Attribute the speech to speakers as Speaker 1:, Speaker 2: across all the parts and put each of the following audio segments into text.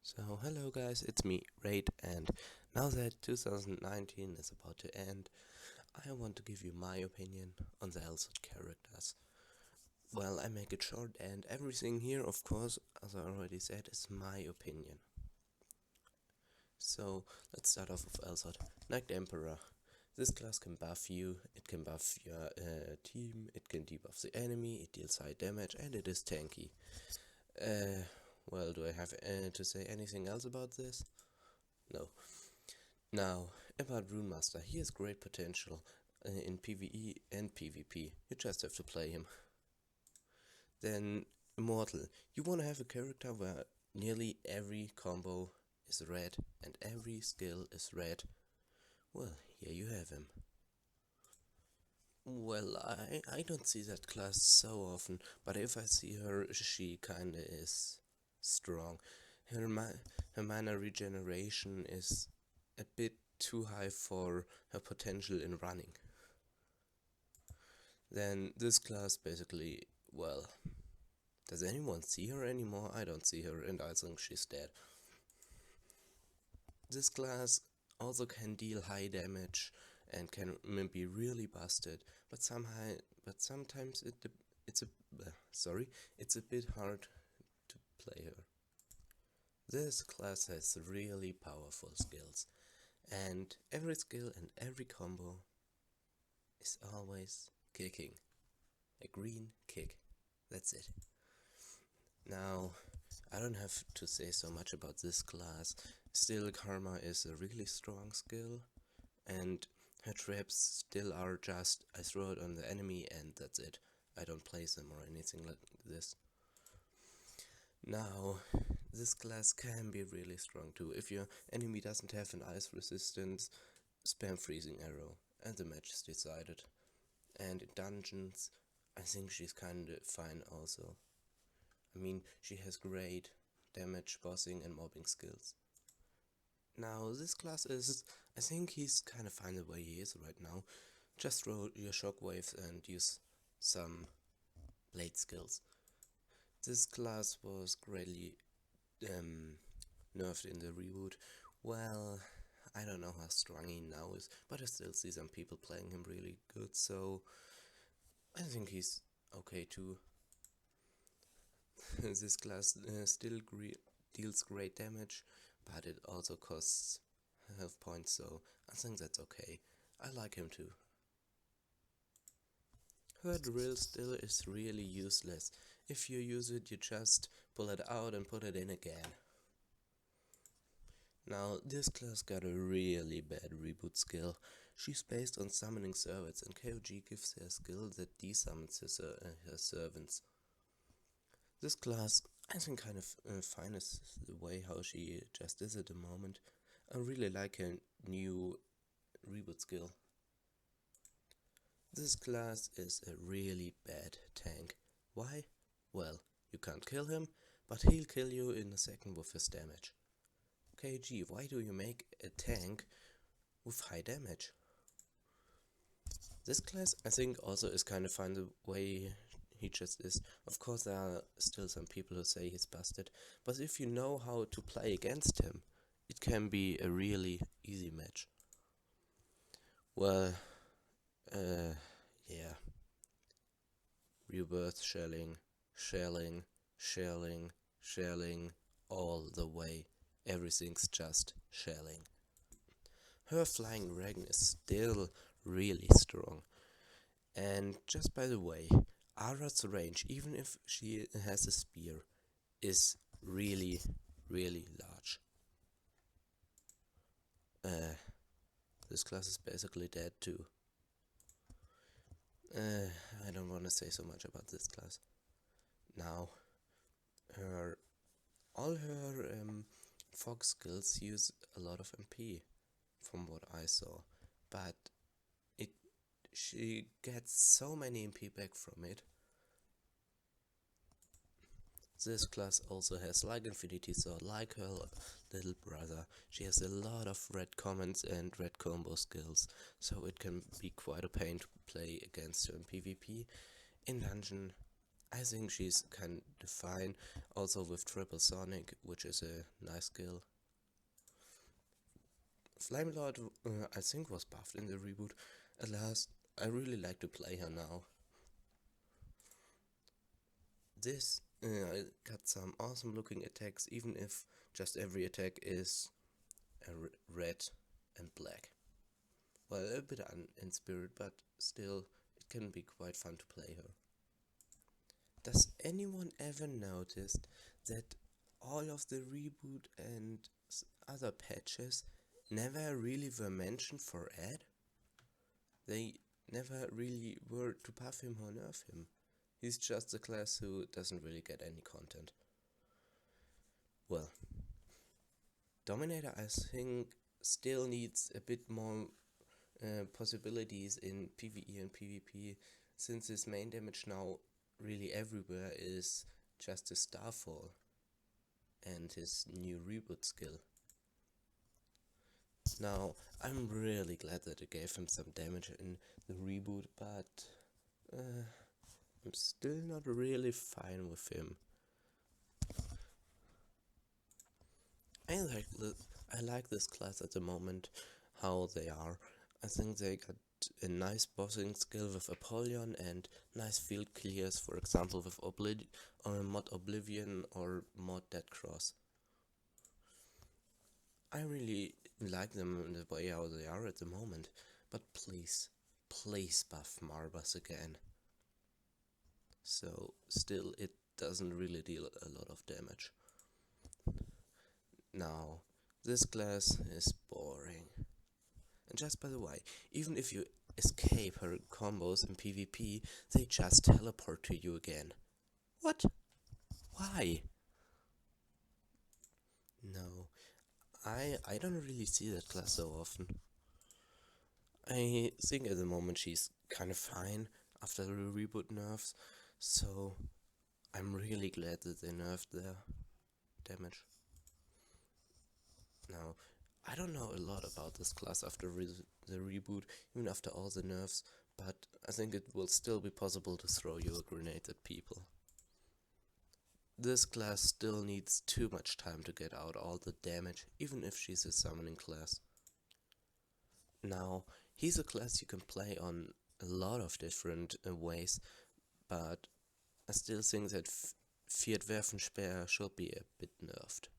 Speaker 1: So, hello guys, it's me, Raid, and now that 2019 is about to end, I want to give you my opinion on the Elsword characters. Well, I make it short, and everything here, of course, as I already said, is my opinion. So, let's start off with Elsword. Knight Emperor. This class can buff you, it can buff your team, it can debuff the enemy, it deals high damage, and it is tanky. Well, do I have to say anything else about this? No. Now, about Runemaster, he has great potential in PvE and PvP. You just have to play him. Then, Immortal. You want to have a character where nearly every combo is red and every skill is red. Well, here you have him. Well, I don't see that class so often, but if I see her, she kinda is strong. Her mana regeneration is a bit too high for her potential in running. Then this class basically, well, does anyone see her anymore? I don't see her and I think she's dead. This class also can deal high damage and can be really busted, but sometimes it's a bit hard to play her. This class has really powerful skills, and every skill and every combo is always kicking. A green kick. That's it. Now, I don't have to say so much about this class. Still, Karma is a really strong skill, and her traps still are just I throw it on the enemy and that's it. I don't place them or anything like this. Now, this class can be really strong too. If your enemy doesn't have an ice resistance, spam freezing arrow and the match is decided. And in dungeons, I think she's kinda fine also. I mean, she has great damage, bossing and mobbing skills. Now, this class is, I think he's kinda fine the way he is right now. Just throw your shockwaves and use some blade skills. This class was greatly nerfed in the reboot. Well, I don't know how strong he now is, but I still see some people playing him really good, so I think he's okay too. This class still deals great damage, but it also costs health points, so I think that's okay. I like him too. Her drill still is really useless. If you use it, you just pull it out and put it in again. Now, this class got a really bad reboot skill. She's based on summoning servants, and KOG gives her a skill that desummons her servants. This class, I think, kind of fine is the way how she just is at the moment. I really like her new reboot skill. This class is a really bad tank. Why? Well, you can't kill him, but he'll kill you in a second with his damage. KG, why do you make a tank with high damage? This class, I think, also is kind of fine the way he just is. Of course, there are still some people who say he's busted, but if you know how to play against him, it can be a really easy match. Well, yeah. Rebirth shelling, all the way. Everything's just shelling. Her flying dragon is still really strong. And just by the way, Ara's range, even if she has a spear, is really, really large. This class is basically dead too. I don't want to say so much about this class. Now, all her fog skills use a lot of MP, from what I saw, but she gets so many MP back from it. This class also has, like Infinity Sword, like her little brother, she has a lot of red comments and red combo skills, so it can be quite a pain to play against her in PvP. In dungeon, I think she's kind of fine. Also with Triple Sonic, which is a nice skill. Flame Lord, I think, was buffed in the reboot. At last, I really like to play her now. This got some awesome looking attacks, even if just every attack is red and black. Well, a bit in spirit, but still, it can be quite fun to play her. Does anyone ever notice that all of the reboot and other patches never really were mentioned for Ed? They never really were to buff him or nerf him. He's just a class who doesn't really get any content. Well, Dominator, I think, still needs a bit more possibilities in PvE and PvP, since his main damage now really everywhere is just his Starfall and his new reboot skill. Now, I'm really glad that it gave him some damage in the reboot, but I'm still not really fine with him. I like this class at the moment, how they are. I think they got a nice bossing skill with Apollyon and nice field clears, for example with Mod Oblivion or Mod Dead Cross. I really like them in the way how they are at the moment, but please buff Marbas again. So still it doesn't really deal a lot of damage. Now, this class is boring. And just by the way, even if you escape her combos in PvP, they just teleport to you again. What? Why? No, I don't really see that class so often. I think at the moment she's kind of fine after the reboot nerfs, so I'm really glad that they nerfed their damage. Now, I don't know a lot about this class after the reboot, even after all the nerfs, but I think it will still be possible to throw you a grenade at people. This class still needs too much time to get out all the damage, even if she's a summoning class. Now, he's a class you can play on a lot of different ways, but I still think that Fiat Werfensperr should be a bit nerfed.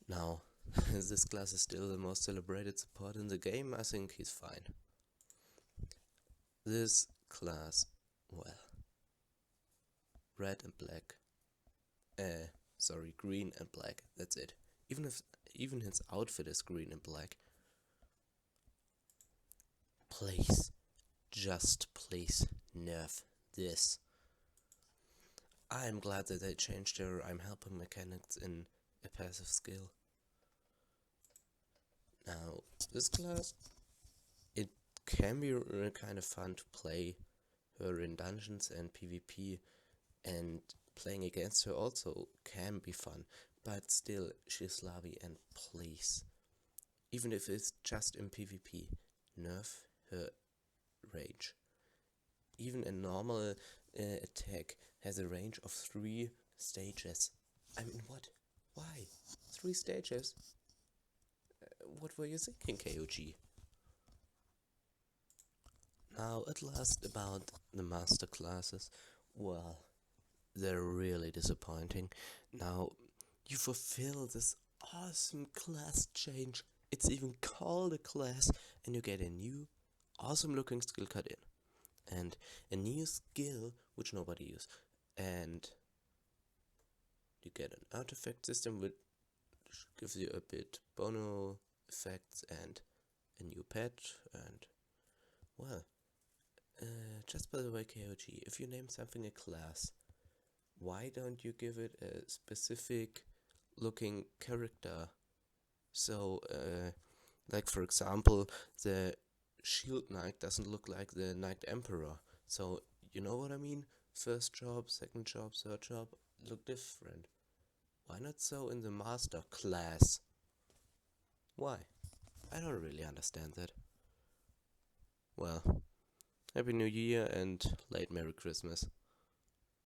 Speaker 1: Now, this class is still the most celebrated support in the game. I think he's fine. This class, well, red and black, green and black, that's it. Even his outfit is green and black. Please, just please nerf this. I'm glad that they changed their I'm helping mechanics in a passive skill. Now, this class, it can be kind of fun to play her in dungeons and PvP, and playing against her also can be fun, but still, she's Slavi, and please, even if it's just in PvP, nerf her range. Even a normal attack has a range of 3 stages. I mean, what? Why? 3 stages? What were you thinking, KOG? Now, at last, about the master classes. Well, they're really disappointing. Now, you fulfill this awesome class change. It's even called a class, and you get a new, awesome looking skill cut in. And a new skill which nobody uses. And you get an artifact system which gives you a bit bono effects and a new pet. And well, just by the way, KOG, if you name something a class, why don't you give it a specific looking character? So, like for example, the Shield Knight doesn't look like the Knight Emperor. So, you know what I mean? First job, second job, third job look different. Why not so in the master class? Why? I don't really understand that. Well, Happy New Year and late Merry Christmas.